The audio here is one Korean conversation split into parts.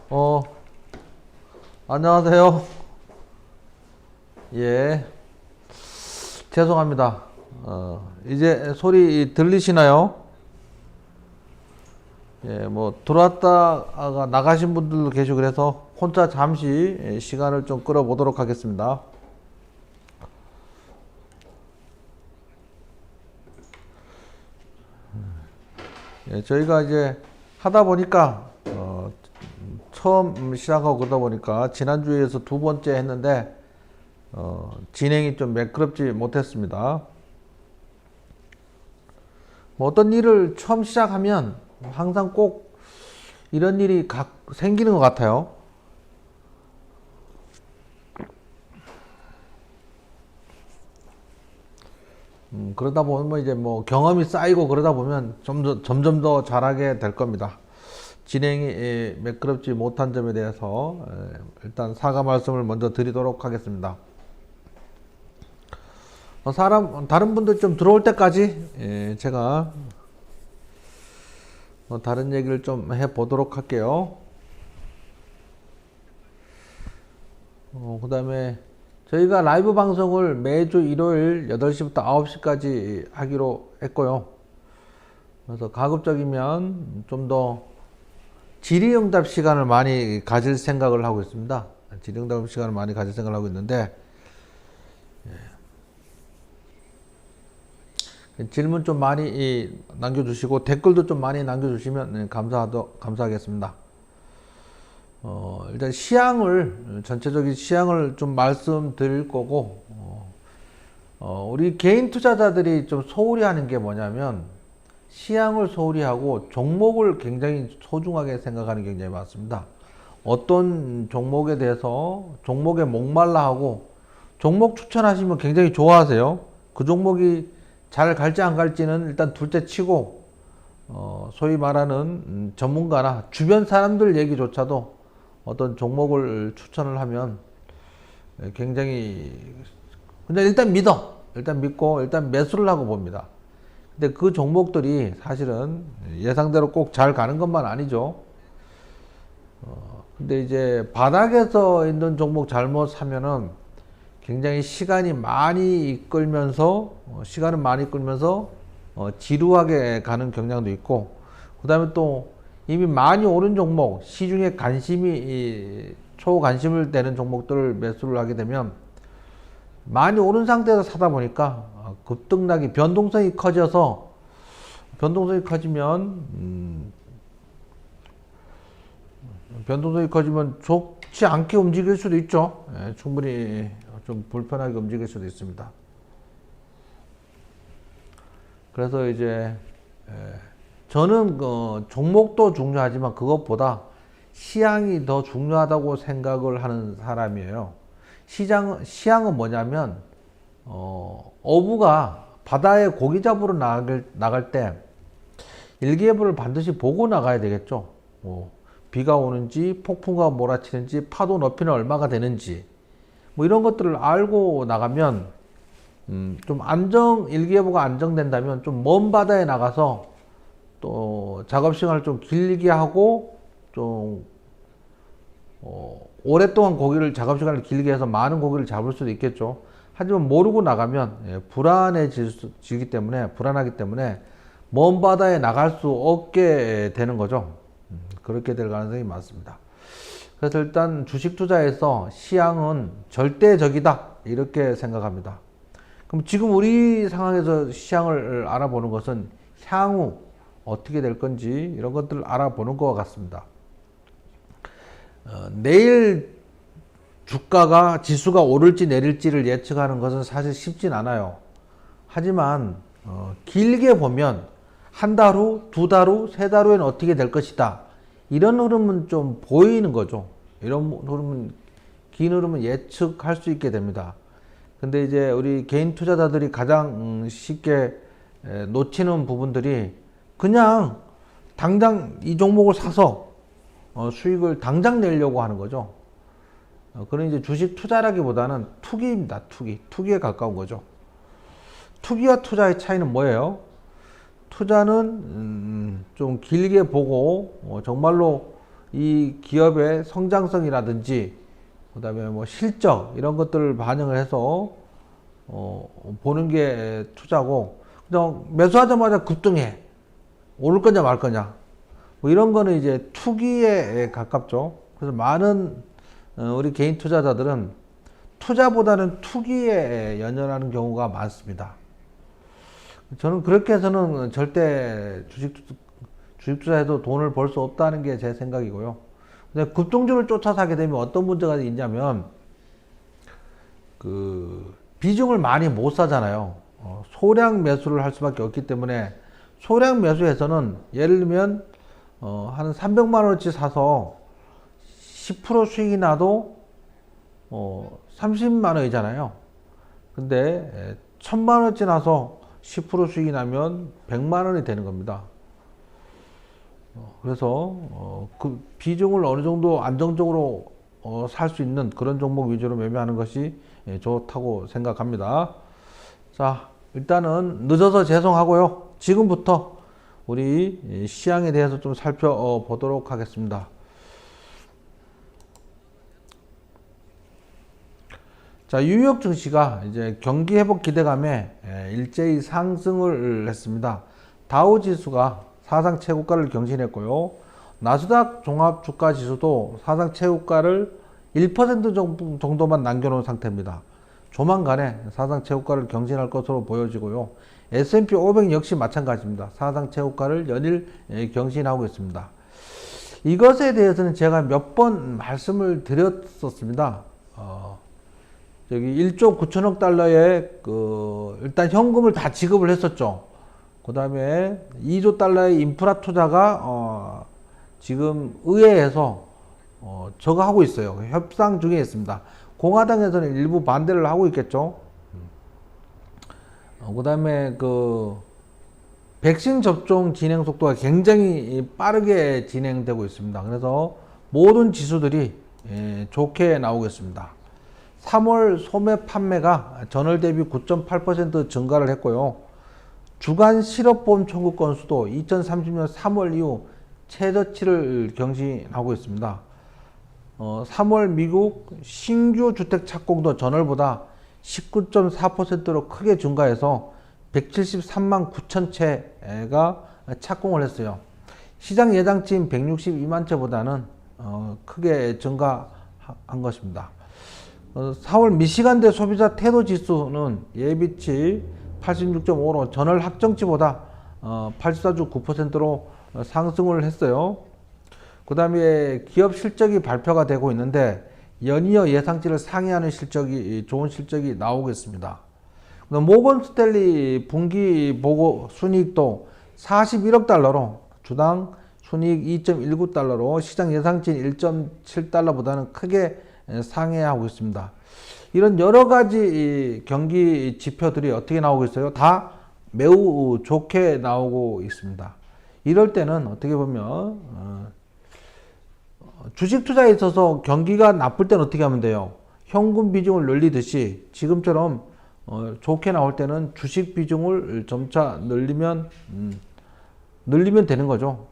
어, 안녕하세요. 예, 죄송합니다. 이제 소리 들리시나요? 예, 뭐, 들어왔다가 나가신 분들도 계시고 그래서 혼자 잠시 시간을 좀 끌어보도록 하겠습니다. 예, 저희가 이제 하다 보니까, 처음 시작하고 그러다 보니까 지난주에서 두 번째 했는데, 진행이 좀 매끄럽지 못했습니다. 뭐 어떤 일을 처음 시작하면 항상 꼭 이런 일이 생기는 것 같아요. 그러다 보면 뭐 이제 뭐 경험이 쌓이고 그러다 보면 점점 더 잘하게 될 겁니다. 진행이 매끄럽지 못한 점에 대해서 일단 사과 말씀을 먼저 드리도록 하겠습니다. 다른 분들 좀 들어올 때까지 제가 다른 얘기를 좀 해보도록 할게요. 그 다음에 저희가 라이브 방송을 매주 일요일 8시부터 9시까지 하기로 했고요. 그래서 가급적이면 좀 더 질의응답 시간을 많이 가질 생각을 하고 있습니다. 질의응답 시간을 많이 가질 생각을 하고 있는데, 질문 좀 많이 남겨주시고 댓글도 좀 많이 남겨주시면 감사하겠습니다. 일단 전체적인 시향을 좀 말씀드릴 거고, 우리 개인 투자자들이 좀 소홀히 하는 게 뭐냐면, 시향을 소홀히 하고 종목을 굉장히 소중하게 생각하는 게 굉장히 많습니다. 어떤 종목에 대해서 종목에 목말라 하고, 종목 추천하시면 굉장히 좋아하세요. 그 종목이 잘 갈지 안 갈지는 일단 둘째 치고, 소위 말하는 전문가나 주변 사람들 얘기조차도 어떤 종목을 추천을 하면 굉장히 근데 일단 믿고 일단 매수를 하고 봅니다. 근데 그 종목들이 사실은 예상대로 꼭 잘 가는 것만 아니죠. 근데 이제 바닥에서 있는 종목 잘못 사면은 굉장히 시간은 많이 끌면서 지루하게 가는 경향도 있고, 그 다음에 또 이미 많이 오른 종목, 시중에 초관심을 되는 종목들을 매수를 하게 되면 많이 오른 상태에서 사다 보니까 급등락이 변동성이 커지면 좋지 않게 움직일 수도 있죠. 예, 충분히 좀 불편하게 움직일 수도 있습니다. 그래서 이제 저는 종목도 중요하지만 그것보다 시향이 더 중요하다고 생각을 하는 사람이에요. 시향은 뭐냐면 어부가 바다에 고기 잡으러 나갈 때 일기예보를 반드시 보고 나가야 되겠죠. 뭐 비가 오는지 폭풍과 몰아치는지 파도 높이는 얼마가 되는지 뭐 이런 것들을 알고 나가면 좀 일기예보가 안정된다면 좀 먼 바다에 나가서 또 작업 시간을 좀 길게 하고 좀 오랫동안 작업 시간을 길게 해서 많은 고기를 잡을 수도 있겠죠. 하지만 모르고 나가면 불안하기 때문에 먼 바다에 나갈 수 없게 되는 거죠. 그렇게 될 가능성이 많습니다. 그래서 일단 주식 투자에서 시향은 절대적이다 이렇게 생각합니다. 그럼 지금 우리 상황에서 시향을 알아보는 것은 향후 어떻게 될 건지 이런 것들을 알아보는 것 같습니다. 내일 지수가 오를지 내릴지를 예측하는 것은 사실 쉽진 않아요. 하지만 길게 보면 한 달 후, 두 달 후, 세 달 후에는 어떻게 될 것이다. 이런 흐름은 좀 보이는 거죠. 긴 흐름은 예측할 수 있게 됩니다. 근데 이제 우리 개인 투자자들이 가장 쉽게 놓치는 부분들이 그냥 당장 이 종목을 사서 수익을 당장 내려고 하는 거죠. 그런 이제 주식 투자라기보다는 투기입니다. 투기에 가까운 거죠. 투기와 투자의 차이는 뭐예요? 투자는 좀 길게 보고 정말로 이 기업의 성장성이라든지 그다음에 뭐 실적 이런 것들을 반영을 해서 보는 게 투자고, 그냥 매수하자마자 급등해 오를 거냐 말 거냐 뭐 이런 거는 이제 투기에 가깝죠. 그래서 많은 우리 개인 투자자들은 투자보다는 투기에 연연하는 경우가 많습니다. 저는 그렇게 해서는 절대 주식 투자해도 돈을 벌 수 없다는 게 제 생각이고요. 근데 급등주를 쫓아 사게 되면 어떤 문제가 있냐면, 그 비중을 많이 못 사잖아요. 소량 매수를 할 수밖에 없기 때문에, 소량 매수에서는 예를 들면 한 300만 원어치 사서 10% 수익이 나도 30만 원이잖아요. 근데 1000만 원어치 나서 10% 수익이 나면 100만 원이 되는 겁니다. 그래서 그 비중을 어느 정도 안정적으로 살 수 있는 그런 종목 위주로 매매하는 것이 좋다고 생각합니다. 자, 일단은 늦어서 죄송하고요. 지금부터 우리 시황에 대해서 좀 살펴보도록 하겠습니다. 자, 뉴욕 증시가 이제 경기 회복 기대감에 일제히 상승을 했습니다. 다우 지수가 사상 최고가를 경신했고요. 나스닥 종합 주가 지수도 사상 최고가를 1% 정도만 남겨놓은 상태입니다. 조만간에 사상 최고가를 경신할 것으로 보여지고요. S&P 500 역시 마찬가지입니다. 사상 최고가를 연일 경신하고 있습니다. 이것에 대해서는 제가 몇 번 말씀을 드렸었습니다. 저기 1조 9천억 달러의 일단 현금을 다 지급을 했었죠. 그 다음에 2조 달러의 인프라 투자가 지금 의회에서 저거 하고 있어요. 협상 중에 있습니다. 공화당에서는 일부 반대를 하고 있겠죠. 그 다음에 백신 접종 진행 속도가 굉장히 빠르게 진행되고 있습니다. 그래서 모든 지수들이 좋게 나오겠습니다. 3월 소매 판매가 전월 대비 9.8% 증가를 했고요. 주간 실업보험 청구 건수도 2030년 3월 이후 최저치를 경신하고 있습니다. 3월 미국 신규 주택 착공도 전월보다 19.4%로 크게 증가해서 173만 9천 채가 착공을 했어요. 시장 예상치인 162만 채보다는 크게 증가한 것입니다. 4월 미시간대 소비자 태도 지수는 예비치 86.5로 전월 확정치보다 84.9%로 상승을 했어요. 그 다음에 기업 실적이 발표가 되고 있는데 연이어 예상치를 상회하는 실적이, 좋은 실적이 나오고 있습니다. 모건 스탠리 분기 보고 순이익도 41억 달러로 주당 순이익 2.19달러로 시장 예상치인 1.7달러보다는 크게 상회하고 있습니다. 이런 여러 가지 경기 지표들이 어떻게 나오고 있어요? 다 매우 좋게 나오고 있습니다. 이럴 때는 어떻게 보면 주식 투자에 있어서 경기가 나쁠 때는 어떻게 하면 돼요? 현금 비중을 늘리듯이 지금처럼 좋게 나올 때는 주식 비중을 점차 늘리면 되는 거죠.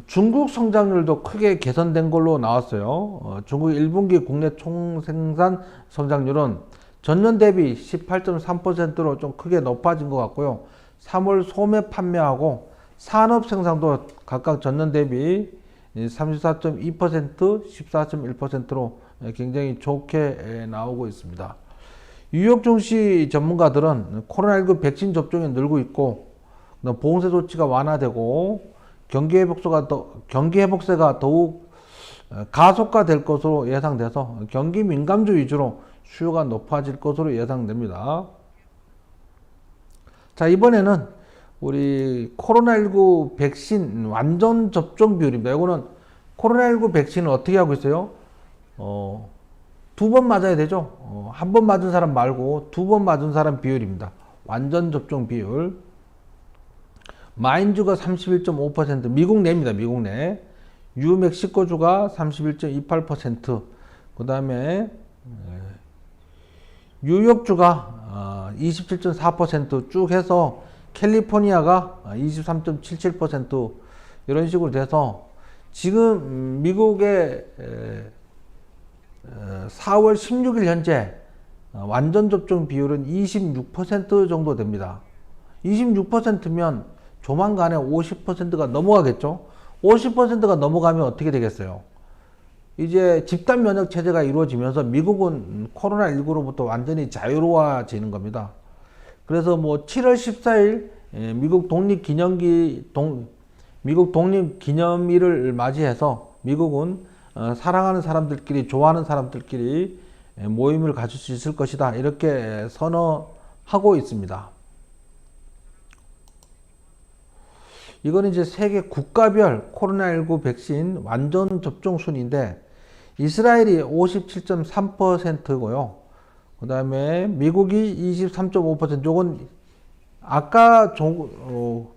중국 성장률도 크게 개선된 걸로 나왔어요. 중국 1분기 국내 총생산 성장률은 전년 대비 18.3%로 좀 크게 높아진 것 같고요. 3월 소매 판매하고 산업 생산도 각각 전년 대비 34.2%, 14.1%로 굉장히 좋게 나오고 있습니다. 뉴욕 증시 전문가들은 코로나19 백신 접종이 늘고 있고 보험세 조치가 완화되고 경기 회복세가 더욱 가속화될 것으로 예상돼서 경기 민감주 위주로 수요가 높아질 것으로 예상됩니다. 자, 이번에는 우리 코로나19 백신 완전 접종 비율입니다. 이거는 코로나19 백신을 어떻게 하고 있어요? 2번 맞아야 되죠. 한 번 맞은 사람 말고 2번 맞은 사람 비율입니다. 완전 접종 비율. 마인주가 31.5%, 미국 내입니다. 미국 내. 뉴멕시코주가 31.28%, 그 다음에 뉴욕주가 27.4% 쭉 해서 캘리포니아가 23.77%, 이런 식으로 돼서 지금 미국의 4월 16일 현재 완전 접종 비율은 26% 정도 됩니다. 26%면 조만간에 50%가 넘어가겠죠. 50%가 넘어가면 어떻게 되겠어요? 이제 집단 면역 체제가 이루어지면서 미국은 코로나19로부터 완전히 자유로워지는 겁니다. 그래서 뭐 7월 14일 미국 독립기념일을 맞이해서 미국은 사랑하는 사람들끼리, 좋아하는 사람들끼리 모임을 가질 수 있을 것이다, 이렇게 선언하고 있습니다. 이거는 이제 세계 국가별 코로나19 백신 완전 접종 순인데, 이스라엘이 57.3%고요. 그 다음에 미국이 23.5%. 요건 아까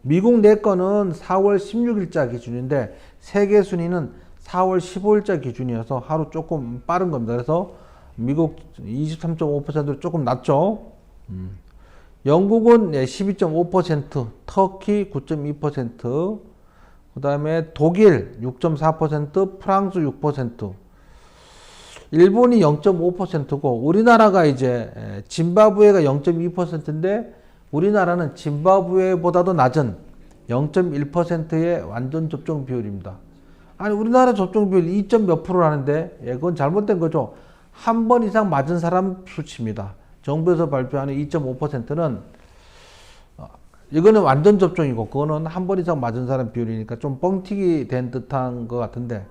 미국 내 거는 4월 16일자 기준인데 세계 순위는 4월 15일자 기준이어서 하루 조금 빠른 겁니다. 그래서 미국 23.5%로 조금 낮죠. 영국은 12.5%, 터키 9.2%, 그 다음에 독일 6.4%, 프랑스 6%, 일본이 0.5%고, 우리나라가 이제 짐바브웨가 0.2%인데 우리나라는 짐바브웨보다도 낮은 0.1%의 완전 접종 비율입니다. 아니, 우리나라 접종 비율 2점 몇 %라는데, 그건 잘못된 거죠. 한 번 이상 맞은 사람 수치입니다. 정부에서 발표하는 2.5%는 이거는 완전 접종이고, 그거는 한 번 이상 맞은 사람 비율이니까 좀 뻥튀기 된 듯한 것 같은데,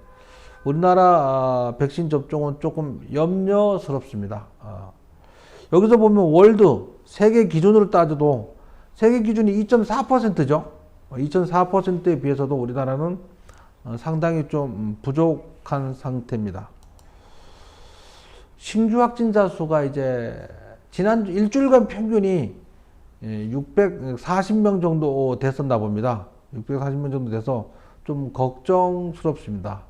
우리나라 백신 접종은 조금 염려스럽습니다. 여기서 보면 월드 세계 기준으로 따져도 세계 기준이 2.4%죠. 2.4%에 비해서도 우리나라는 상당히 좀 부족한 상태입니다. 신규 확진자 수가 이제 지난주 일주일간 평균이 640명 정도 됐었나 봅니다. 640명 정도 돼서 좀 걱정스럽습니다.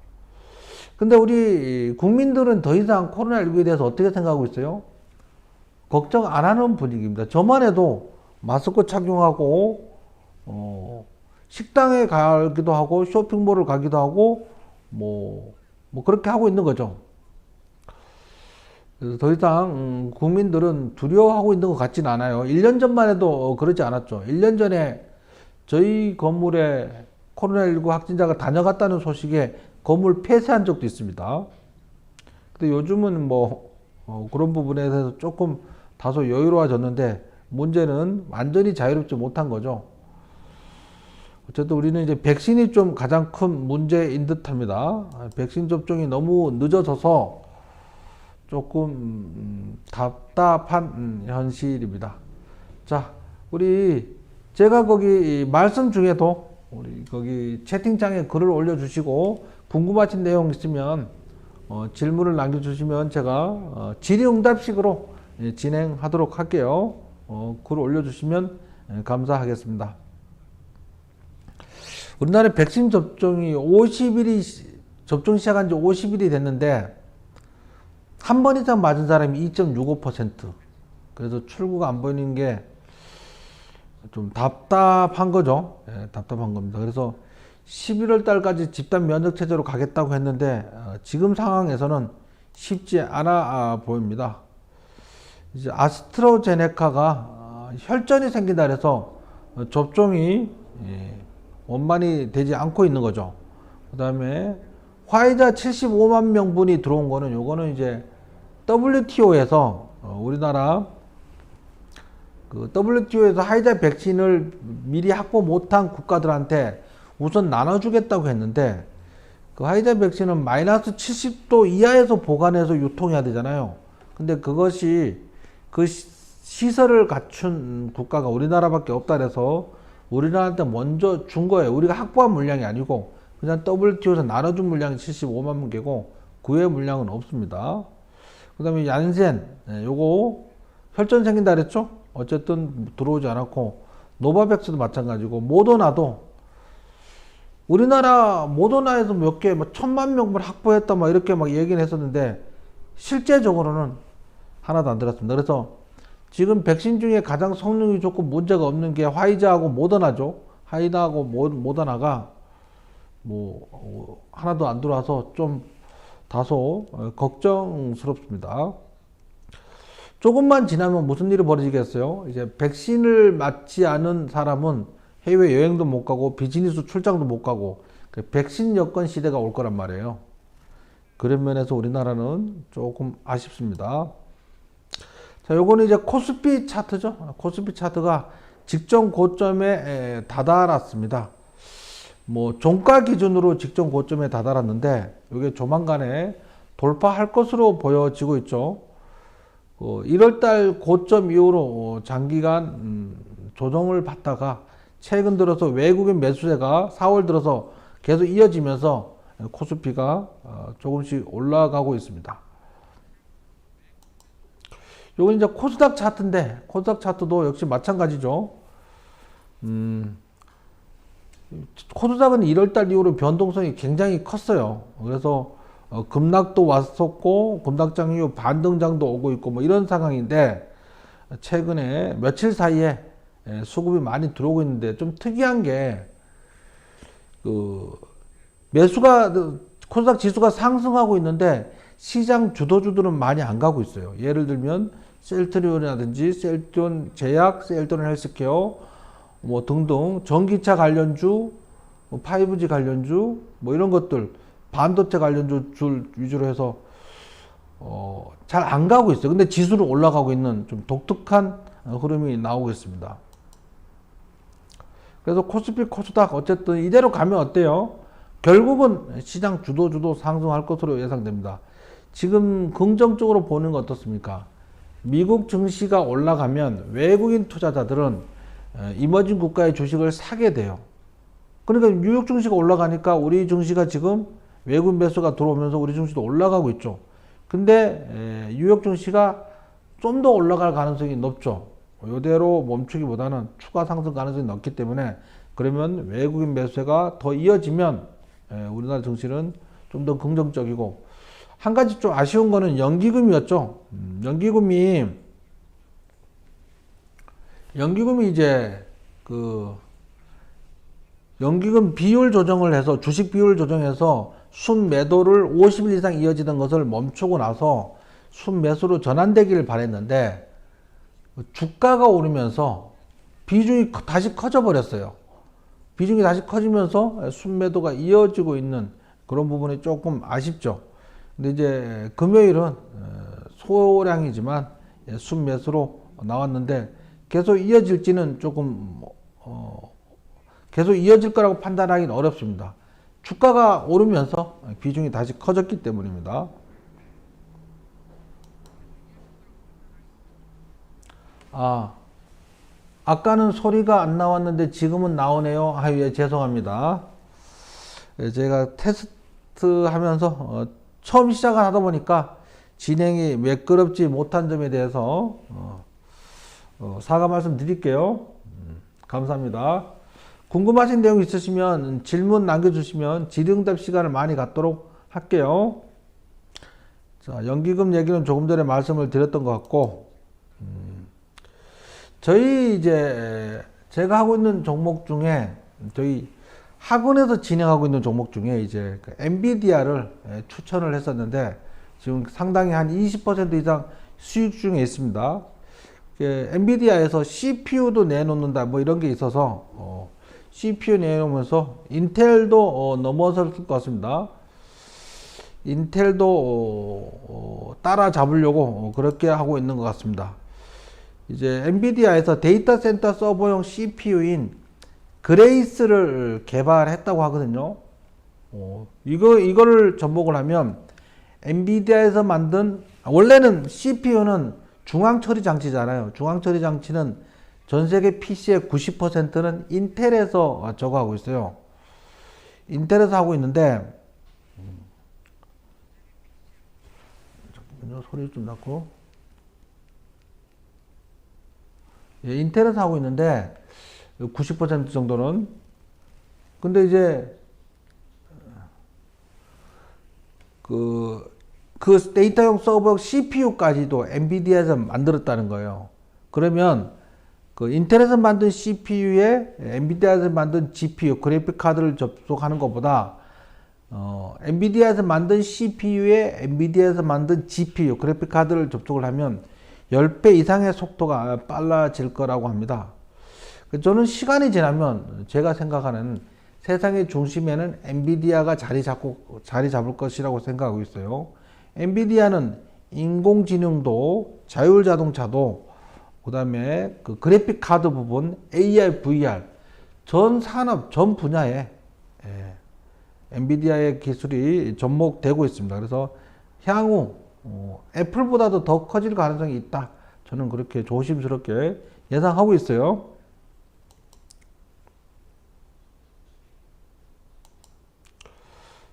근데 우리 국민들은 더 이상 코로나19에 대해서 어떻게 생각하고 있어요? 걱정 안 하는 분위기입니다. 저만 해도 마스크 착용하고, 식당에 가기도 하고, 쇼핑몰을 가기도 하고, 뭐 그렇게 하고 있는 거죠. 그래서 더 이상 국민들은 두려워하고 있는 것 같지는 않아요. 1년 전만 해도 그러지 않았죠. 1년 전에 저희 건물에 코로나19 확진자가 다녀갔다는 소식에 건물 폐쇄한 적도 있습니다. 근데 요즘은 그런 부분에 대해서 조금 다소 여유로워졌는데, 문제는 완전히 자유롭지 못한 거죠. 어쨌든 우리는 이제 백신이 좀 가장 큰 문제인 듯 합니다. 백신 접종이 너무 늦어져서 조금 답답한 현실입니다. 자, 제가 거기 말씀 중에도 우리 거기 채팅창에 글을 올려주시고 궁금하신 내용 있으면 질문을 남겨주시면 제가 질의응답식으로 진행하도록 할게요. 글 올려주시면 감사하겠습니다. 우리나라 백신 접종이 접종 시작한 지 50일이 됐는데 한 번 이상 맞은 사람이 2.65%. 그래서 출구가 안 보이는 게 좀 답답한 거죠. 답답한 겁니다. 그래서 11월 달까지 집단 면역 체제로 가겠다고 했는데 지금 상황에서는 쉽지 않아 보입니다. 이제 아스트라제네카가 혈전이 생긴다 그래서 접종이 원만히 되지 않고 있는 거죠. 그 다음에 화이자 75만 명분이 들어온 거는, 요거는 이제 WTO에서 우리나라 WTO에서 화이자 백신을 미리 확보 못한 국가들한테 우선 나눠주겠다고 했는데, 그 화이자 백신은 마이너스 70도 이하에서 보관해서 유통해야 되잖아요. 근데 그것이 그 시설을 갖춘 국가가 우리나라밖에 없다 그래서 우리나라한테 먼저 준 거예요. 우리가 확보한 물량이 아니고 그냥 WTO에서 나눠준 물량이 75만 개고 그 외 물량은 없습니다. 그 다음에 얀센, 요거 혈전 생긴다 그랬죠? 어쨌든 들어오지 않았고, 노바백스도 마찬가지고, 모더나도 우리나라 모더나에서 몇 개, 1000만 명분 확보했다, 이렇게 얘기는 했었는데, 실제적으로는 하나도 안 들었습니다. 그래서 지금 백신 중에 가장 성능이 좋고 문제가 없는 게 화이자하고 모더나죠. 화이자하고 모더나가 하나도 안 들어와서 좀 다소 걱정스럽습니다. 조금만 지나면 무슨 일이 벌어지겠어요? 이제 백신을 맞지 않은 사람은 해외 여행도 못 가고 비즈니스 출장도 못 가고 백신 여권 시대가 올 거란 말이에요. 그런 면에서 우리나라는 조금 아쉽습니다. 자, 요거는 이제 코스피 차트죠. 코스피 차트가 직전 고점에 다다랐습니다. 종가 기준으로 직전 고점에 다다랐는데 이게 조만간에 돌파할 것으로 보여지고 있죠. 1월달 고점 이후로 장기간 조정을 받다가 최근 들어서 외국인 매수세가 4월 들어서 계속 이어지면서 코스피가 조금씩 올라가고 있습니다. 요건 이제 코스닥 차트인데 코스닥 차트도 역시 마찬가지죠. 코스닥은 1월달 이후로 변동성이 굉장히 컸어요. 그래서 급락도 왔었고 급락장 이후 반등장도 오고 있고 이런 상황인데 최근에 며칠 사이에 수급이 많이 들어오고 있는데 좀 특이한 게 매수가 코스닥 지수가 상승하고 있는데 시장 주도주들은 많이 안 가고 있어요. 예를 들면 셀트리온이라든지 셀트리온 제약, 셀트리온 헬스케어 등등 전기차 관련주, 5G 관련주 이런 것들 반도체 관련주 위주로 해서 잘 안 가고 있어요. 근데 지수는 올라가고 있는 좀 독특한 흐름이 나오고 있습니다. 그래서 코스피, 코스닥 어쨌든 이대로 가면 어때요? 결국은 시장 주도주도 상승할 것으로 예상됩니다. 지금 긍정적으로 보는 거 어떻습니까? 미국 증시가 올라가면 외국인 투자자들은 이머징 국가의 주식을 사게 돼요. 그러니까 뉴욕 증시가 올라가니까 우리 증시가 지금 외국인 매수가 들어오면서 우리 증시도 올라가고 있죠. 근데 뉴욕 증시가 좀 더 올라갈 가능성이 높죠. 이대로 멈추기보다는 추가 상승 가능성이 높기 때문에 그러면 외국인 매수가 더 이어지면 우리나라 증시는 좀 더 긍정적이고 한 가지 좀 아쉬운 거는 연기금이었죠. 연기금이 이제 연기금 비율 조정을 해서 주식 비율 조정해서 순매도를 50일 이상 이어지던 것을 멈추고 나서 순매수로 전환되기를 바랬는데 주가가 오르면서 비중이 다시 커져 버렸어요. 비중이 다시 커지면서 순매도가 이어지고 있는 그런 부분이 조금 아쉽죠. 근데 이제 금요일은 소량이지만 순매수로 나왔는데 계속 이어질지는 조금 계속 이어질 거라고 판단하기는 어렵습니다. 주가가 오르면서 비중이 다시 커졌기 때문입니다. 아까는 소리가 안 나왔는데 지금은 나오네요. 예, 죄송합니다. 제가 테스트 하면서 처음 시작을 하다 보니까 진행이 매끄럽지 못한 점에 대해서 사과 말씀 드릴게요. 감사합니다. 궁금하신 내용 있으시면 질문 남겨주시면 질의응답 시간을 많이 갖도록 할게요. 자, 연기금 얘기는 조금 전에 말씀을 드렸던 것 같고, 제가 하고 있는 종목 중에, 저희 학원에서 진행하고 있는 종목 중에 엔비디아를 추천을 했었는데, 지금 상당히 한 20% 이상 수익 중에 있습니다. 엔비디아에서 CPU도 내놓는다, 이런 게 있어서, CPU 내놓으면서 인텔도 넘어설 것 같습니다. 인텔도 따라잡으려고 그렇게 하고 있는 것 같습니다. 이제 엔비디아에서 데이터 센터 서버용 CPU인 그레이스를 개발했다고 하거든요. 이거를 접목을 하면 엔비디아에서 만든, 원래는 CPU는 중앙 처리 장치잖아요. 중앙 처리 장치는 전 세계 PC의 90%는 인텔에서 저거 하고 있어요. 인텔에서 하고 있는데, 잠깐만요. 소리 좀 낮고. 예, 인텔에서 하고 있는데, 90% 정도는. 근데 이제, 그 데이터용 서버 CPU까지도 엔비디아에서 만들었다는 거예요. 그러면, 인텔에서 만든 CPU에 엔비디아에서 만든 GPU, 그래픽 카드를 접속하는 것보다 엔비디아에서 만든 CPU에 엔비디아에서 만든 GPU, 그래픽 카드를 접촉을 하면 10배 이상의 속도가 빨라질 거라고 합니다. 저는 시간이 지나면 제가 생각하는 세상의 중심에는 엔비디아가 자리 잡을 것이라고 생각하고 있어요. 엔비디아는 인공지능도, 자율자동차도, 그 다음에 그 그래픽 카드 부분, AR, VR, 전 산업, 전 분야에 엔비디아의 기술이 접목되고 있습니다. 그래서 향후 애플보다도 더 커질 가능성이 있다. 저는 그렇게 조심스럽게 예상하고 있어요.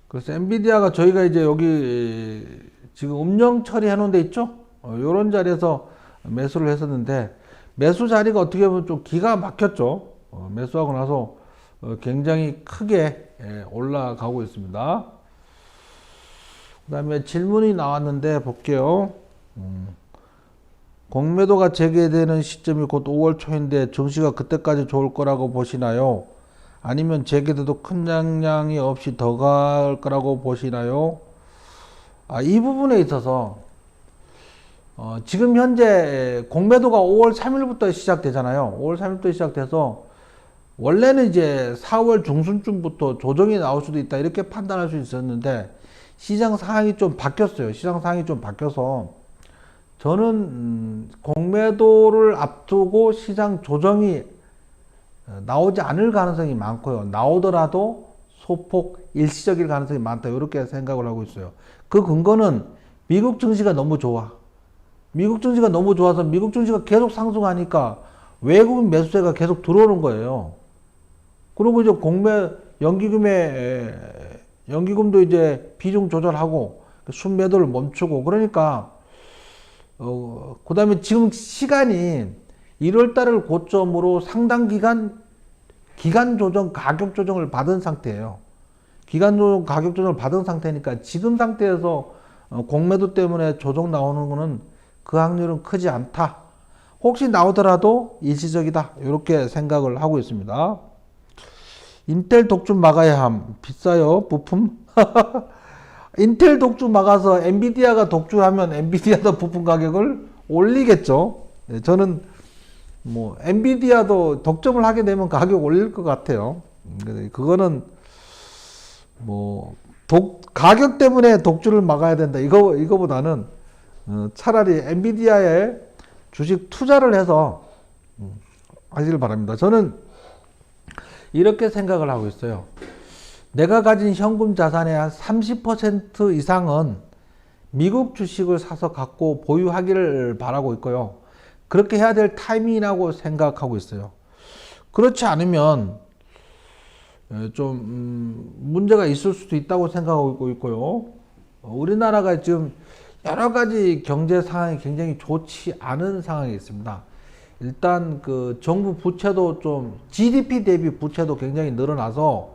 그래서 엔비디아가 저희가 이제 여기 지금 음영 처리해 놓은 데 있죠? 요런 자리에서 매수를 했었는데, 매수 자리가 어떻게 보면 좀 기가 막혔죠. 매수하고 나서 굉장히 크게 올라가고 있습니다. 그 다음에 질문이 나왔는데 볼게요. 공매도가 재개되는 시점이 곧 5월 초인데 증시가 그때까지 좋을 거라고 보시나요? 아니면 재개돼도 큰 양량이 없이 더 갈 거라고 보시나요? 이 부분에 있어서 지금 현재 공매도가 5월 3일부터 시작되잖아요. 5월 3일부터 시작돼서 원래는 이제 4월 중순쯤부터 조정이 나올 수도 있다, 이렇게 판단할 수 있었는데 시장 상황이 좀 바뀌었어요. 시장 상황이 좀 바뀌어서 저는 공매도를 앞두고 시장 조정이 나오지 않을 가능성이 많고요. 나오더라도 소폭 일시적일 가능성이 많다, 이렇게 생각을 하고 있어요. 그 근거는 미국 증시가 너무 좋아. 미국 증시가 너무 좋아서 미국 증시가 계속 상승하니까 외국인 매수세가 계속 들어오는 거예요. 그리고 이제 연기금도 이제 비중 조절하고 순매도를 멈추고, 그러니까 그 다음에 지금 시간이 1월 달을 고점으로 상당 기간 조정, 가격 조정을 받은 상태예요. 기간 조정, 가격 조정을 받은 상태니까 지금 상태에서 공매도 때문에 조정 나오는 거는 그 확률은 크지 않다. 혹시 나오더라도 일시적이다, 이렇게 생각을 하고 있습니다. 인텔 독주 막아야 함. 비싸요, 부품? 인텔 독주 막아서 엔비디아가 독주하면 엔비디아도 부품 가격을 올리겠죠. 저는 뭐 엔비디아도 독점을 하게 되면 가격 올릴 것 같아요. 그거는 뭐 가격 때문에 독주를 막아야 된다, 이거보다는 차라리 엔비디아에 주식 투자를 해서 하시길 바랍니다. 저는 이렇게 생각을 하고 있어요. 내가 가진 현금 자산의 한 30% 이상은 미국 주식을 사서 갖고 보유하기를 바라고 있고요. 그렇게 해야 될 타이밍이라고 생각하고 있어요. 그렇지 않으면 좀 문제가 있을 수도 있다고 생각하고 있고요. 우리나라가 지금 여러 가지 경제 상황이 굉장히 좋지 않은 상황이 있습니다. 일단 그 정부 부채도 좀 GDP 대비 부채도 굉장히 늘어나서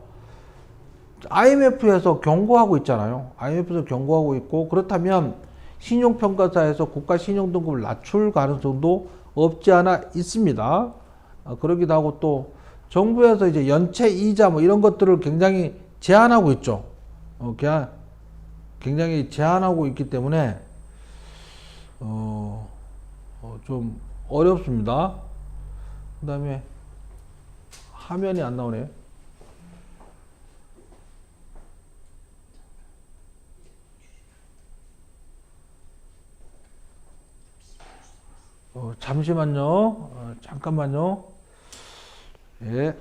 IMF에서 경고하고 있잖아요. IMF에서 경고하고 있고, 그렇다면 신용평가사에서 국가 신용등급을 낮출 가능성도 없지 않아 있습니다. 그러기도 하고, 또 정부에서 이제 연체 이자 뭐 이런 것들을 굉장히 제한하고 있죠. 굉장히 제한하고 있기 때문에 좀 어렵습니다. 그 다음에 화면이 안 나오네. 잠시만요. 잠깐만요. 예.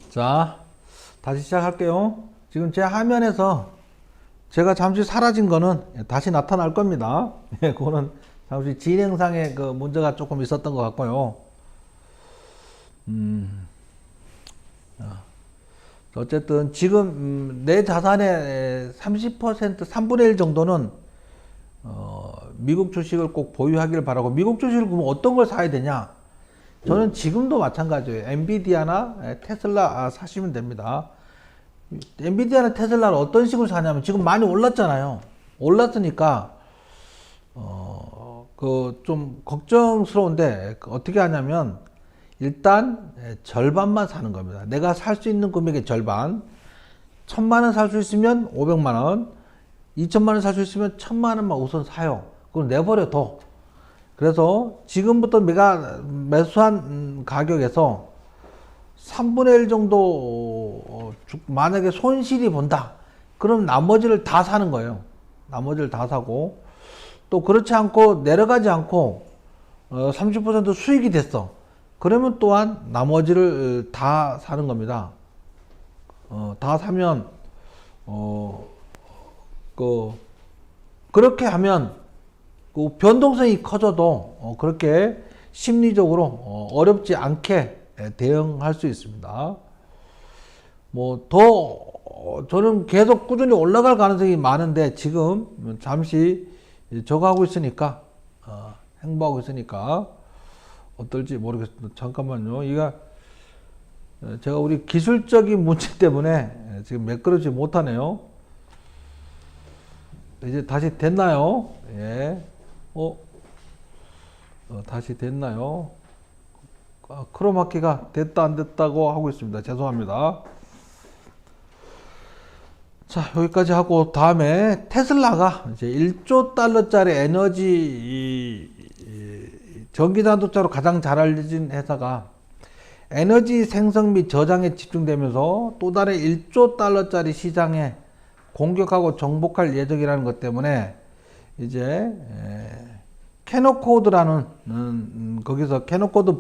자, 다시 시작할게요. 지금 제 화면에서 제가 잠시 사라진 거는 다시 나타날 겁니다. 그거는 잠시 진행상의 그 문제가 조금 있었던 것 같고요. 어쨌든 지금 내 자산의 30%, 3분의 1 정도는 미국 주식을 꼭 보유하기를 바라고, 미국 주식을 그러면 어떤 걸 사야 되냐? 저는 지금도 마찬가지예요. 엔비디아나 테슬라 사시면 됩니다. 엔비디아나 테슬라를 어떤 식으로 사냐면, 지금 많이 올랐잖아요. 올랐으니까 그 좀 걱정스러운데 어떻게 하냐면, 일단 절반만 사는 겁니다. 내가 살 수 있는 금액의 절반. 1,000만 원 살 수 있으면 500만 원, 2천만 원 살 수 있으면 1,000만 원만 우선 사요. 그럼 내버려 둬. 그래서 지금부터 내가 매수한 가격에서 3분의 1 정도 만약에 손실이 본다, 그럼 나머지를 다 사는 거예요. 나머지를 다 사고, 또 그렇지 않고 내려가지 않고 30% 수익이 됐어. 그러면 또한 나머지를 다 사는 겁니다. 다 사면 그렇게 하면 그 변동성이 커져도 그렇게 심리적으로 어렵지 않게 대응할 수 있습니다. 뭐 더 저는 계속 꾸준히 올라갈 가능성이 많은데, 지금 잠시 저거 하고 있으니까, 행보하고 있으니까 어떨지 모르겠습니다. 잠깐만요. 이가 제가 우리 기술적인 문제 때문에 지금 매끄러지 못하네요. 이제 다시 됐나요? 예. 다시 됐나요? 크로마키가 됐다 안 됐다고 하고 있습니다. 죄송합니다. 자, 여기까지 하고, 다음에 테슬라가 이제 1조 달러짜리 에너지 전기 자동차로 가장 잘 알려진 회사가 에너지 생성 및 저장에 집중되면서 또 다른 1조 달러짜리 시장에 공격하고 정복할 예정이라는 것 때문에, 이제 캐노코드라는 거기서 캐노코드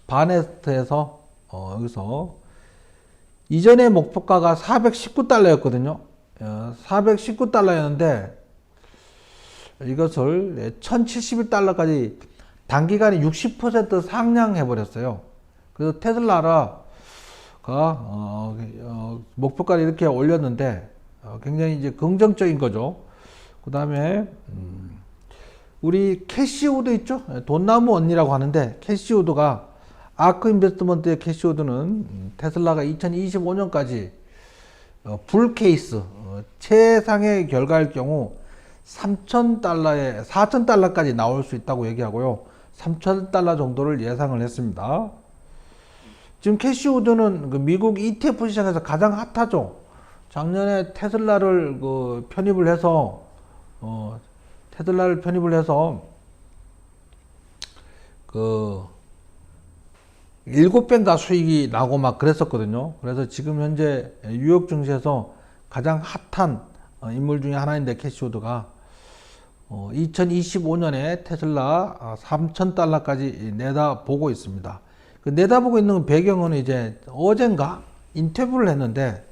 바네스트에서 여기서 이전의 목표가가 419달러였거든요. 419달러였는데 이것을 1071달러까지 단기간에 60% 상향해 버렸어요. 그래서 테슬라가 목표가를 이렇게 올렸는데 굉장히 이제 긍정적인 거죠. 그 다음에 우리 캐시우드 있죠? 돈나무 언니라고 하는데, 캐시우드가 아크 인베스트먼트의 캐시우드는 테슬라가 2025년까지 불 케이스 최상의 결과일 경우 4,000달러까지 나올 수 있다고 얘기하고요. 3,000달러 정도를 예상을 했습니다. 지금 캐시우드는 그 미국 ETF 시장에서 가장 핫하죠. 작년에 테슬라를 편입을 해서 그 7배인가 수익이 나고 막 그랬었거든요. 그래서 지금 현재 뉴욕 증시에서 가장 핫한 인물 중에 하나인데, 캐시우드가 2025년에 테슬라 3,000달러까지 내다보고 있습니다. 그 내다보고 있는 배경은 이제 어젠가 인터뷰를 했는데,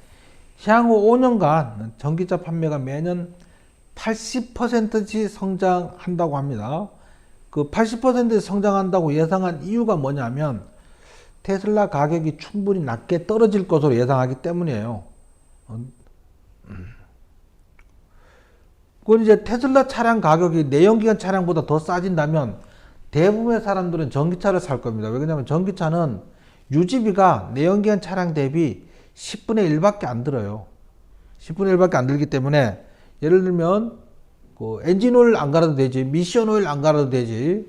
향후 5년간 전기차 판매가 매년 80%씩 성장한다고 합니다. 그 80% 성장한다고 예상한 이유가 뭐냐면, 테슬라 가격이 충분히 낮게 떨어질 것으로 예상하기 때문이에요. 그건 이제 테슬라 차량 가격이 내연기관 차량보다 더 싸진다면 대부분의 사람들은 전기차를 살 겁니다. 왜냐하면 전기차는 유지비가 내연기관 차량 대비 10분의 1밖에 안 들어요. 10분의 1밖에 안 들기 때문에, 예를 들면 엔진 오일 안 갈아도 되지, 미션 오일 안 갈아도 되지,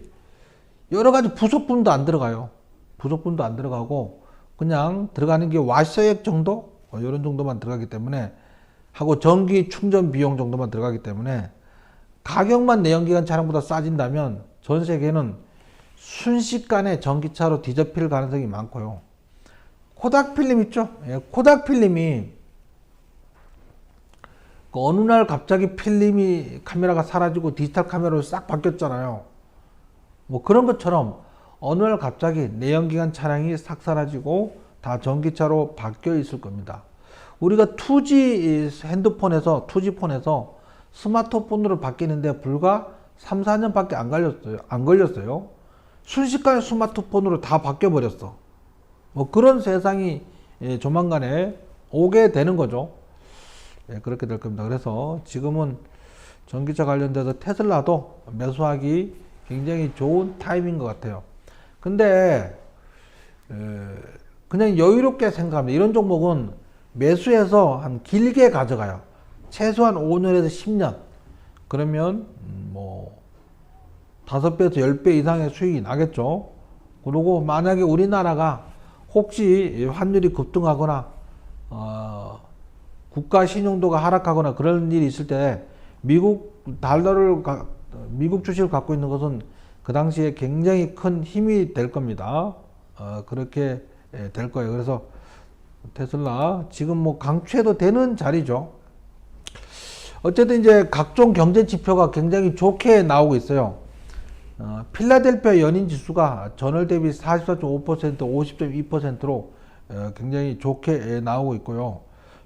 여러 가지 부속품도 안 들어가요. 부속품도 안 들어가고 그냥 들어가는 게 와셔액 정도, 이런 정도만 들어가기 때문에, 하고 전기 충전 비용 정도만 들어가기 때문에, 가격만 내연기관 차량보다 싸진다면 전 세계는 순식간에 전기차로 뒤덮일 가능성이 많고요. 코닥 필름 있죠? 예, 코닥 필름이 어느 날 갑자기 카메라가 사라지고 디지털 카메라로 싹 바뀌었잖아요. 뭐 그런 것처럼 어느 날 갑자기 내연기관 차량이 싹 사라지고 다 전기차로 바뀌어 있을 겁니다. 우리가 2G 핸드폰에서 2G 폰에서 스마트폰으로 바뀌는데 불과 3, 4년밖에 안 걸렸어요. 순식간에 스마트폰으로 다 바뀌어버렸어. 뭐 그런 세상이 조만간에 오게 되는 거죠. 그렇게 될 겁니다. 그래서 지금은 전기차 관련돼서 테슬라도 매수하기 굉장히 좋은 타임인 것 같아요. 근데 그냥 여유롭게 생각합니다. 이런 종목은 매수해서 한 길게 가져가요. 최소한 5년에서 10년. 그러면 뭐 5배에서 10배 이상의 수익이 나겠죠. 그리고 만약에 우리나라가 혹시 환율이 급등하거나 국가 신용도가 하락하거나 그런 일이 있을 때 미국 주식을 갖고 있는 것은 그 당시에 굉장히 큰 힘이 될 겁니다. 그렇게 될 거예요. 그래서 테슬라 지금 뭐 강추해도 되는 자리죠. 어쨌든 이제 각종 경제 지표가 굉장히 좋게 나오고 있어요. 필라델피아 연인 지수가 전월 대비 44.5%, 50.2%로 굉장히 좋게 나오고 있고요.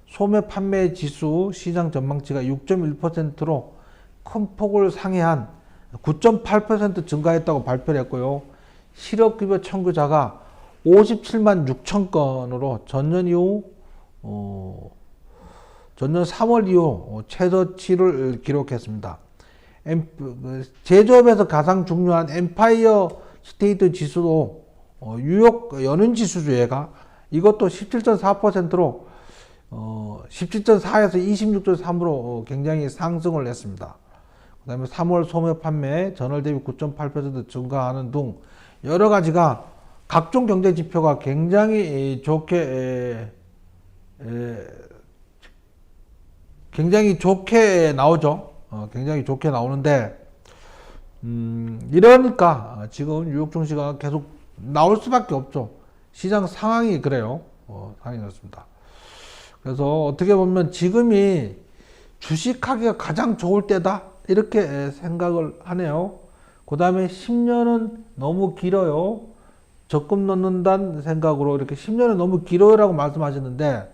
소매 판매 지수 시장 전망치가 6.1%로 큰 폭을 상회한 9.8% 증가했다고 발표를 했고요. 실업급여 청구자가 57만 6천 건으로 전년 3월 이후 최저치를 기록했습니다. 제조업에서 가장 중요한 엠파이어 스테이트 지수도 뉴욕 연은 지수주가 이것도 17.4%로 17.4에서 26.3으로 굉장히 상승을 했습니다. 그 다음에 3월 소매 판매 전월 대비 9.8% 증가하는 등 여러 가지가 각종 경제 지표가 굉장히 좋게 나오죠. 굉장히 좋게 나오는데 이러니까 지금 뉴욕 증시가 계속 나올 수밖에 없죠. 시장 상황이 그래요. 상황이 그렇습니다. 그래서 어떻게 보면 지금이 주식하기가 가장 좋을 때다 이렇게 생각을 하네요. 그 다음에 10년은 너무 길어요. 적금 넣는다는 생각으로 이렇게 10년은 너무 길어요 라고 말씀하셨는데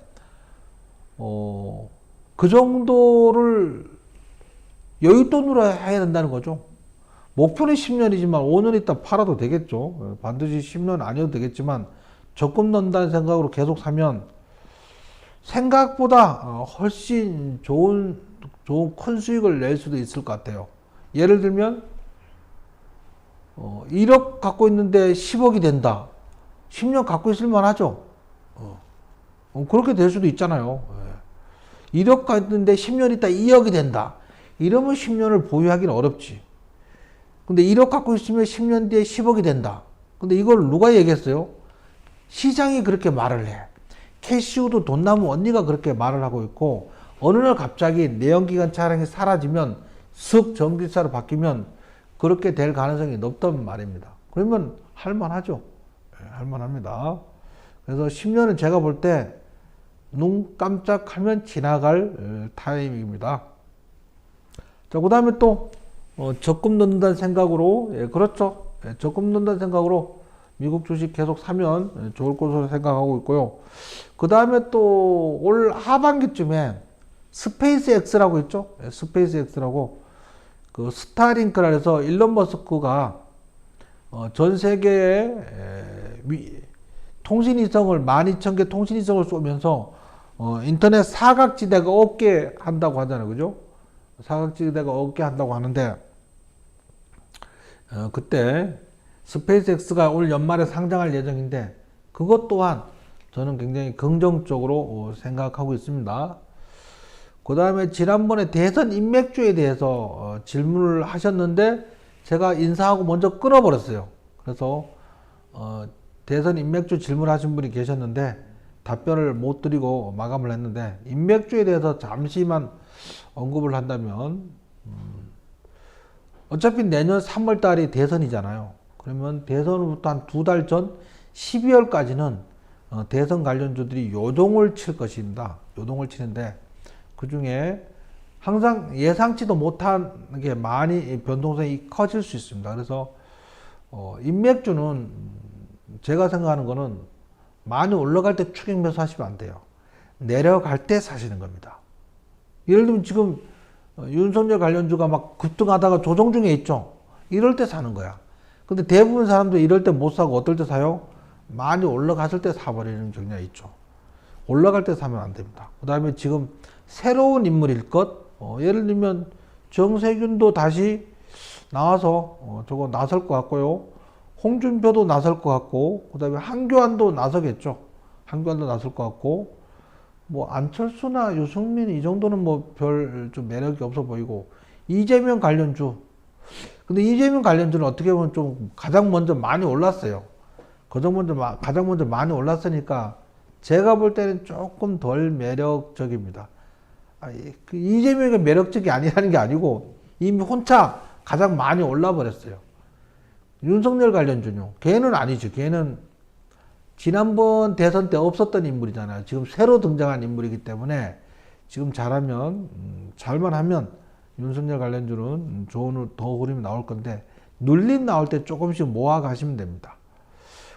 그 정도를 여윳돈으로 해야 된다는 거죠. 목표는 10년이지만 5년 있다 팔아도 되겠죠. 반드시 10년 아니어도 되겠지만 적금 넣는다는 생각으로 계속 사면 생각보다 훨씬 좋은 큰 수익을 낼 수도 있을 것 같아요. 예를 들면 1억 갖고 있는데 10억이 된다. 10년 갖고 있을 만하죠. 그렇게 될 수도 있잖아요. 1억 갖고 있는데 10년 있다 2억이 된다. 이러면 10년을 보유하기는 어렵지. 근데 1억 갖고 있으면 10년 뒤에 10억이 된다. 근데 이걸 누가 얘기했어요? 시장이 그렇게 말을 해. 캐시우도 돈 남은 언니가 그렇게 말을 하고 있고, 어느 날 갑자기 내연기관 차량이 사라지면 슥 전기차로 바뀌면 그렇게 될 가능성이 높단 말입니다. 그러면 할만하죠. 할만합니다. 그래서 10년은 제가 볼 때 눈 깜짝하면 지나갈 타이밍입니다. 자, 그 다음에 또 적금 넣는다는 생각으로, 그렇죠. 적금 넣는다는 생각으로 미국 주식 계속 사면 좋을 것으로 생각하고 있고요. 그 다음에 또 올 하반기쯤에 스페이스X라고 있죠. 스페이스X라고 그 스타링크라 해서 일론 머스크가 전 세계에 통신위성을 12,000개 통신위성을 쏘면서 인터넷 사각지대가 없게 한다고 하잖아요. 그죠? 사각지대가 없게 한다고 하는데 그때 스페이스X가 올 연말에 상장할 예정인데 그것 또한 저는 굉장히 긍정적으로 생각하고 있습니다. 그 다음에 지난번에 대선 인맥주에 대해서 질문을 하셨는데 제가 인사하고 먼저 끊어버렸어요. 그래서 대선 인맥주 질문하신 분이 계셨는데 답변을 못 드리고 마감을 했는데, 인맥주에 대해서 잠시만 언급을 한다면 어차피 내년 3월 달이 대선이잖아요. 그러면 대선부터 한 2달 전 12월까지는 대선 관련주들이 요동을 칠 것입니다. 요동을 치는데 그 중에 항상 예상치도 못한 게 많이 변동성이 커질 수 있습니다. 그래서 인맥주는 제가 생각하는 거는 많이 올라갈 때 추격 매수 하시면 안 돼요. 내려갈 때 사시는 겁니다. 예를 들면 지금 윤석열 관련주가 막 급등하다가 조정 중에 있죠. 이럴 때 사는 거야. 근데 대부분 사람들 이럴 때 못 사고 어떨 때 사요? 많이 올라갔을 때 사버리는 경향이 있죠. 올라갈 때 사면 안 됩니다. 그 다음에 지금 새로운 인물일 것, 예를 들면 정세균도 다시 나와서 저거 나설 것 같고요. 홍준표도 나설 것 같고, 그 다음에 한교안도 나서겠죠. 한교안도 나설 것 같고, 뭐 안철수나 유승민 이 정도는 뭐 별 좀 매력이 없어 보이고, 이재명 관련주. 근데 이재명 관련주는 어떻게 보면 좀 가장 먼저 많이 올랐어요. 가장 먼저 많이 올랐으니까 제가 볼 때는 조금 덜 매력적입니다. 그 이재명이 매력적이 아니라는 게 아니고 이미 혼자 가장 많이 올라 버렸어요. 윤석열 관련주요. 걔는 아니죠. 걔는 지난번 대선 때 없었던 인물이잖아요. 지금 새로 등장한 인물이기 때문에 지금 잘만 하면 윤석열 관련주는 좋은 더 흐름이 나올 건데 눌림 나올 때 조금씩 모아 가시면 됩니다.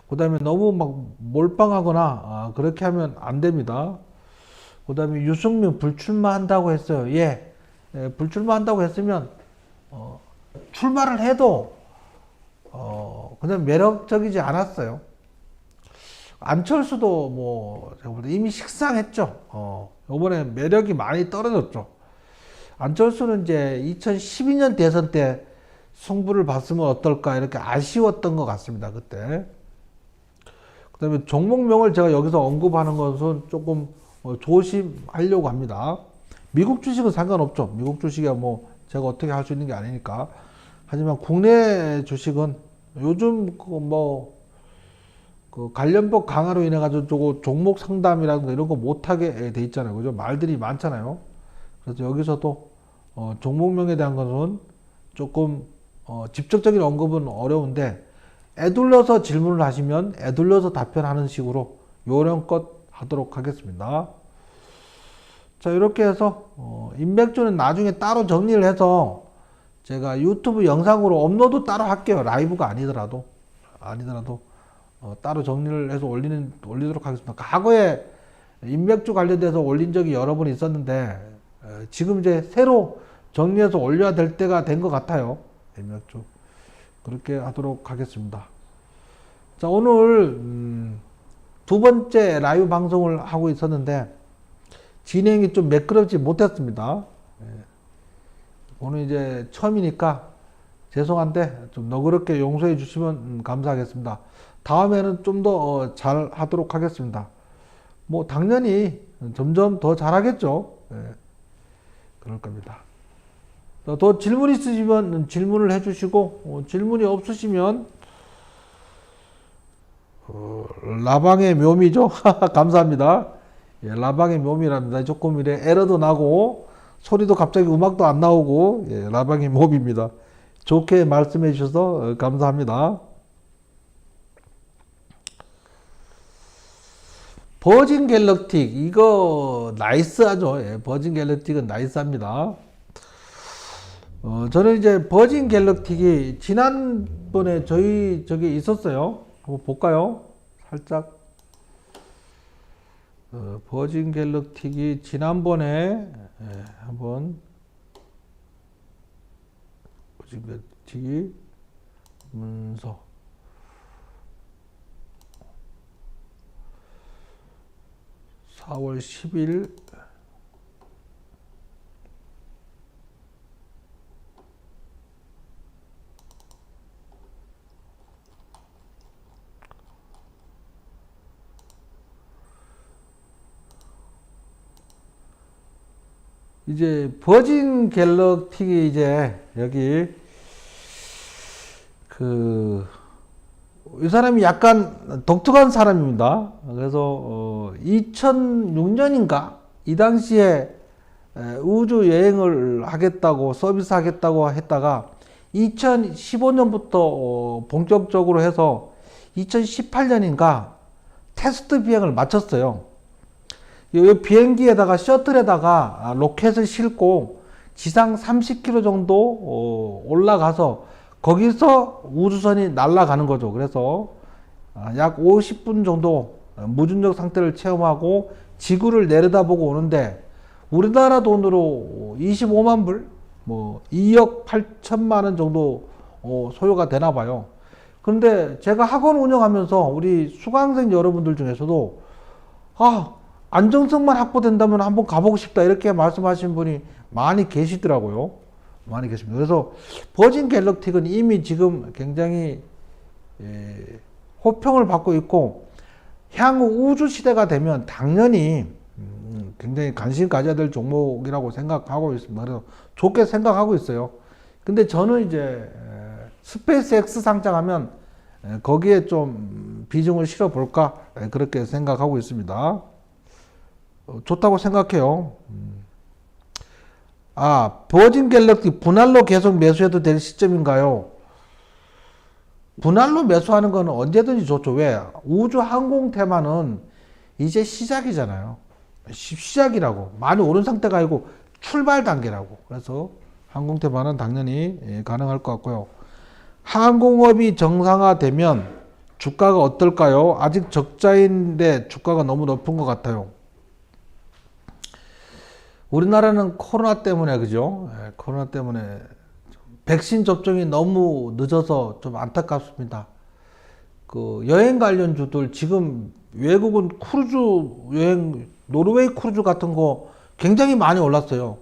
그 다음에 너무 막 몰빵하거나 그렇게 하면 안 됩니다. 그 다음에 유승민 불출마한다고 했어요. 예, 불출마한다고 했으면 출마를 해도 그냥 매력적이지 않았어요. 안철수도 뭐 제가 볼 때 이미 식상했죠. 이번에 매력이 많이 떨어졌죠. 안철수는 이제 2012년 대선 때 승부를 봤으면 어떨까 이렇게 아쉬웠던 것 같습니다. 그때. 그 다음에 종목명을 제가 여기서 언급하는 것은 조금 조심하려고 합니다. 미국 주식은 상관없죠. 미국 주식이야 뭐 제가 어떻게 할 수 있는 게 아니니까. 하지만 국내 주식은 요즘 그 관련법 강화로 인해 가지고 종목 상담이라든가 이런 거 못하게 돼 있잖아요. 그죠? 말들이 많잖아요. 그래서 여기서도 종목명에 대한 것은 조금 직접적인 언급은 어려운데 애둘러서 질문을 하시면 애둘러서 답변하는 식으로 요령껏 하도록 하겠습니다. 자, 이렇게 해서 인맥주는 나중에 따로 정리를 해서 제가 유튜브 영상으로 업로드 따로 할게요. 라이브가 아니더라도 따로 정리를 해서 올리도록 하겠습니다. 과거에 인맥주 관련돼서 올린 적이 여러 번 있었는데 지금 이제 새로 정리해서 올려야 될 때가 된 것 같아요. 인맥주 그렇게 하도록 하겠습니다. 자, 오늘 두 번째 라이브 방송을 하고 있었는데 진행이 좀 매끄럽지 못했습니다. 오늘 이제 처음이니까 죄송한데 좀 너그럽게 용서해 주시면 감사하겠습니다. 다음에는 좀 더 잘 하도록 하겠습니다. 뭐 당연히 점점 더 잘하겠죠. 그럴 겁니다. 더 질문 있으시면 질문을 해주시고 질문이 없으시면 라방의 묘미죠. 감사합니다. 예, 라방의 묘미랍니다. 조금 이래 에러도 나고 소리도 갑자기 음악도 안 나오고 라방의 묘미입니다. 좋게 말씀해 주셔서 감사합니다. 버진 갤럭틱 이거 나이스하죠. 버진 갤럭틱은 나이스합니다. 저는 이제 버진 갤럭틱이 지난번에 저기 있었어요. 한번 볼까요? 살짝 버진 갤럭틱이 지난번에 한번 버진 갤럭틱이 문서 4월 10일 이제 버진 갤럭틱이 이제 여기 이 사람이 약간 독특한 사람입니다. 그래서 2006년인가 이 당시에 우주 여행을 하겠다고 서비스 하겠다고 했다가 2015년부터 본격적으로 해서 2018년인가 테스트 비행을 마쳤어요. 이 비행기에다가 셔틀에다가 로켓을 싣고 지상 30km 정도 올라가서 거기서 우주선이 날아가는 거죠. 그래서 약 50분 정도 무중력 상태를 체험하고 지구를 내려다보고 오는데 우리나라 돈으로 25만 불, 뭐 2억 8천만 원 정도 소요가 되나 봐요. 그런데 제가 학원 운영하면서 우리 수강생 여러분들 중에서도 안정성만 확보된다면 한번 가보고 싶다 이렇게 말씀하신 분이 많이 계시더라고요. 많이 계십니다. 그래서 버진 갤럭틱은 이미 지금 굉장히 호평을 받고 있고 향후 우주 시대가 되면 당연히 굉장히 관심 가져야 될 종목이라고 생각하고 있습니다. 그래서 좋게 생각하고 있어요. 근데 저는 이제 스페이스X 상장하면 거기에 좀 비중을 실어 볼까 그렇게 생각하고 있습니다. 좋다고 생각해요. 버진 갤럭시 분할로 계속 매수해도 될 시점인가요? 분할로 매수하는 건 언제든지 좋죠. 왜? 우주 항공 테마는 이제 시작이잖아요. 시작이라고. 많이 오른 상태가 아니고 출발 단계라고. 그래서 항공 테마는 당연히 가능할 것 같고요. 항공업이 정상화되면 주가가 어떨까요? 아직 적자인데 주가가 너무 높은 것 같아요. 우리나라는 코로나 때문에 그죠? 코로나 때문에 백신 접종이 너무 늦어서 좀 안타깝습니다. 그 여행 관련주들 지금 외국은 크루즈 여행 노르웨이 크루즈 같은 거 굉장히 많이 올랐어요.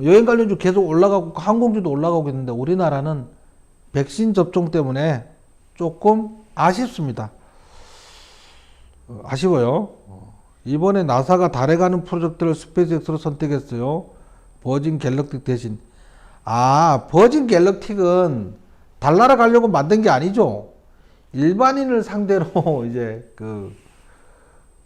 여행 관련주 계속 올라가고 항공주도 올라가고 있는데 우리나라는 백신 접종 때문에 조금 아쉽습니다. 아쉬워요. 이번에 나사가 달에 가는 프로젝트를 스페이스X로 선택했어요. 버진 갤럭틱 대신. 버진 갤럭틱은 달나라 가려고 만든 게 아니죠. 일반인을 상대로 이제 그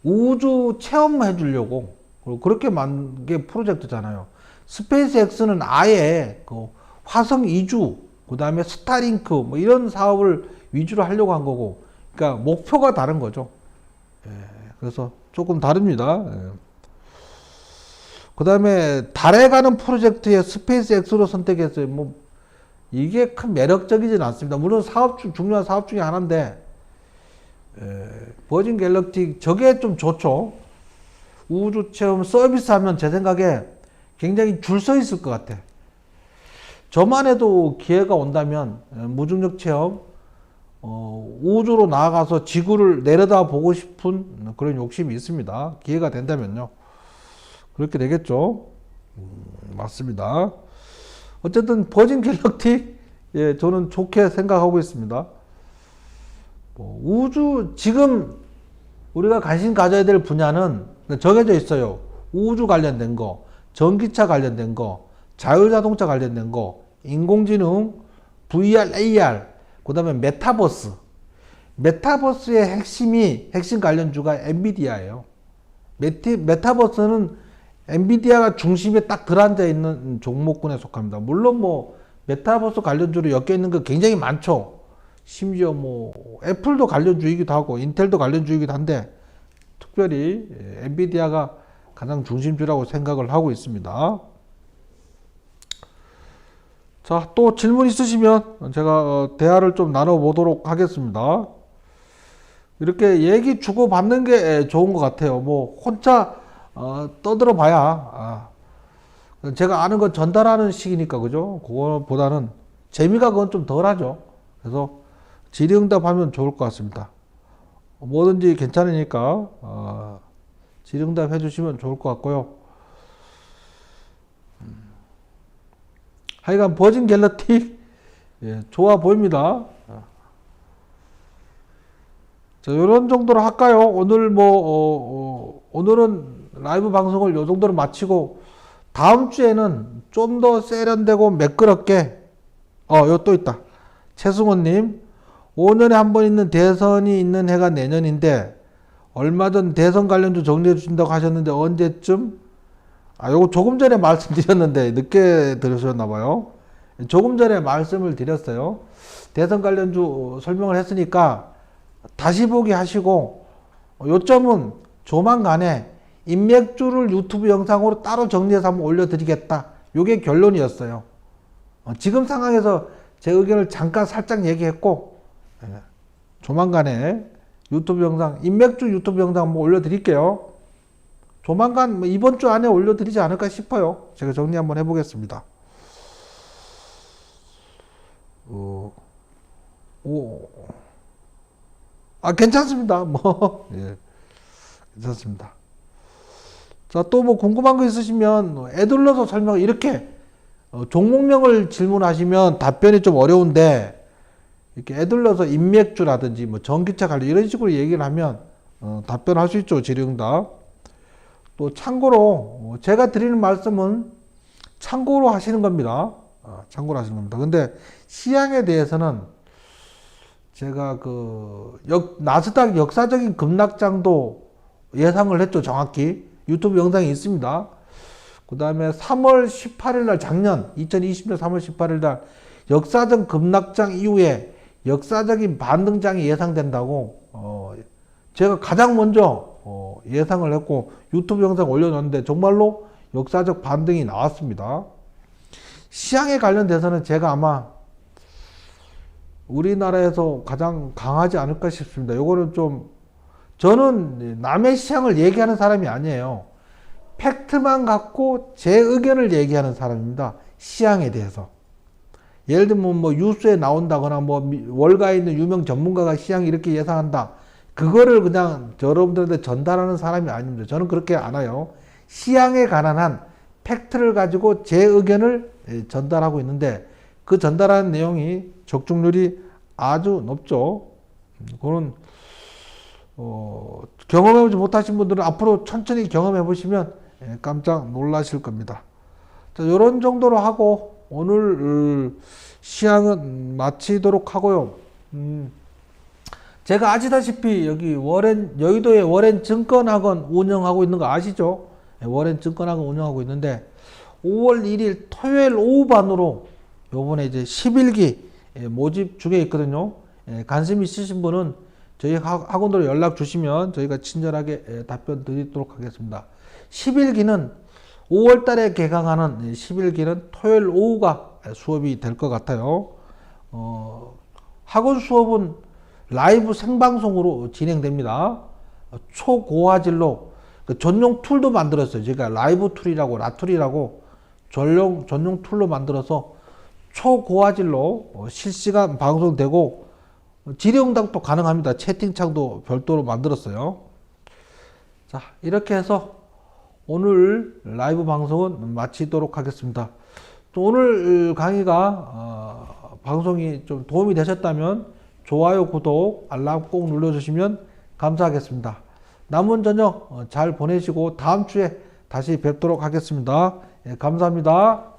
우주 체험해 주려고 그렇게 만든 게 프로젝트잖아요. 스페이스X는 아예 그 화성 이주, 그 다음에 스타링크 뭐 이런 사업을 위주로 하려고 한 거고, 그러니까 목표가 다른 거죠. 그래서 조금 다릅니다. 그 다음에 달에 가는 프로젝트에 스페이스X로 선택했어요. 뭐 이게 큰 매력적이진 않습니다. 물론 중요한 사업 중에 하나인데 버진 갤럭틱 저게 좀 좋죠. 우주 체험 서비스 하면 제 생각에 굉장히 줄 서 있을 것 같아. 저만 해도 기회가 온다면 무중력 체험 우주로 나아가서 지구를 내려다 보고 싶은 그런 욕심이 있습니다. 기회가 된다면요. 그렇게 되겠죠. 맞습니다. 어쨌든 버진 갤럭틱 저는 좋게 생각하고 있습니다. 우주 지금 우리가 관심 가져야 될 분야는 정해져 있어요. 우주 관련된 거, 전기차 관련된 거, 자율자동차 관련된 거, 인공지능, VR, AR, 그 다음에 메타버스. 메타버스의 핵심 관련주가 엔비디아예요. 메타버스는 엔비디아가 중심에 딱 들어앉아 있는 종목군에 속합니다. 물론 뭐 메타버스 관련주로 엮여 있는 거 굉장히 많죠. 심지어 뭐 애플도 관련주이기도 하고 인텔도 관련주이기도 한데 특별히 엔비디아가 가장 중심주라고 생각을 하고 있습니다. 자, 또 질문 있으시면 제가 대화를 좀 나눠보도록 하겠습니다. 이렇게 얘기 주고받는 게 좋은 것 같아요. 뭐 혼자 떠들어 봐야 제가 아는 거 전달하는 식이니까 그죠? 그거보다는 재미가 그건 좀 덜하죠. 그래서 질의응답 하면 좋을 것 같습니다. 뭐든지 괜찮으니까 질의응답 해주시면 좋을 것 같고요. 하여간 버진 갤럭틱 좋아 보입니다. 자, 요런 정도로 할까요? 오늘 오늘은 라이브 방송을 요 정도로 마치고 다음 주에는 좀 더 세련되고 매끄럽게 요 또 있다. 최승호님 5년에 한 번 있는 대선이 있는 해가 내년인데 얼마 전 대선 관련주 정리해 주신다고 하셨는데 언제쯤? 요거 조금 전에 말씀드렸는데 늦게 들으셨나 봐요. 조금 전에 말씀을 드렸어요. 대선 관련주 설명을 했으니까 다시 보기 하시고 요점은 조만간에 인맥주를 유튜브 영상으로 따로 정리해서 한번 올려드리겠다. 요게 결론이었어요. 지금 상황에서 제 의견을 잠깐 살짝 얘기했고 조만간에 유튜브 영상 인맥주 유튜브 영상 한번 올려드릴게요. 조만간 뭐 이번 주 안에 올려드리지 않을까 싶어요. 제가 정리 한번 해보겠습니다. 괜찮습니다. 뭐, 예, 괜찮습니다. 자, 또 뭐 궁금한 거 있으시면 애둘러서 설명, 이렇게 종목명을 질문하시면 답변이 좀 어려운데, 이렇게 애둘러서 인맥주라든지 뭐 전기차 관련 이런 식으로 얘기를 하면 답변할 수 있죠. 질의응답. 또 참고로 제가 드리는 말씀은 참고로 하시는 겁니다. 참고로 하시는 겁니다. 근데 시향에 대해서는 제가 나스닥 역사적인 급락장도 예상을 했죠. 정확히 유튜브 영상이 있습니다. 그 다음에 3월 18일 날 작년 2020년 3월 18일 날 역사적 급락장 이후에 역사적인 반등장이 예상된다고 제가 가장 먼저 예상을 했고 유튜브 영상 올려놨는데 정말로 역사적 반등이 나왔습니다. 시향에 관련돼서는 제가 아마 우리나라에서 가장 강하지 않을까 싶습니다. 요거는 좀 저는 남의 시향을 얘기하는 사람이 아니에요. 팩트만 갖고 제 의견을 얘기하는 사람입니다. 시향에 대해서. 예를 들면 뭐 뉴스에 나온다거나 뭐 월가에 있는 유명 전문가가 시향 이렇게 예상한다. 그거를 그냥 여러분들한테 전달하는 사람이 아닙니다. 저는 그렇게 안 해요. 시향에 관한 한 팩트를 가지고 제 의견을 전달하고 있는데 그 전달하는 내용이 적중률이 아주 높죠. 그거는 경험해보지 못하신 분들은 앞으로 천천히 경험해 보시면 깜짝 놀라실 겁니다. 자, 이런 정도로 하고 오늘 시향은 마치도록 하고요. 제가 아시다시피 여기 여의도에 워렌 증권학원 운영하고 있는 거 아시죠? 워렌 증권학원 운영하고 있는데 5월 1일 토요일 오후 반으로 요번에 이제 11기 모집 중에 있거든요. 관심 있으신 분은 저희 학원으로 연락 주시면 저희가 친절하게 답변 드리도록 하겠습니다. 11기는 5월 달에 개강하는 11기는 토요일 오후가 수업이 될 것 같아요. 학원 수업은 라이브 생방송으로 진행됩니다. 초고화질로 전용 툴도 만들었어요. 제가 라이브 툴이라고 라툴이라고 전용 툴로 만들어서 초고화질로 실시간 방송되고 질의응답도 가능합니다. 채팅창도 별도로 만들었어요. 자, 이렇게 해서 오늘 라이브 방송은 마치도록 하겠습니다. 또 오늘 강의가 방송이 좀 도움이 되셨다면 좋아요, 구독, 알람 꼭 눌러주시면 감사하겠습니다. 남은 저녁 잘 보내시고 다음 주에 다시 뵙도록 하겠습니다. 감사합니다.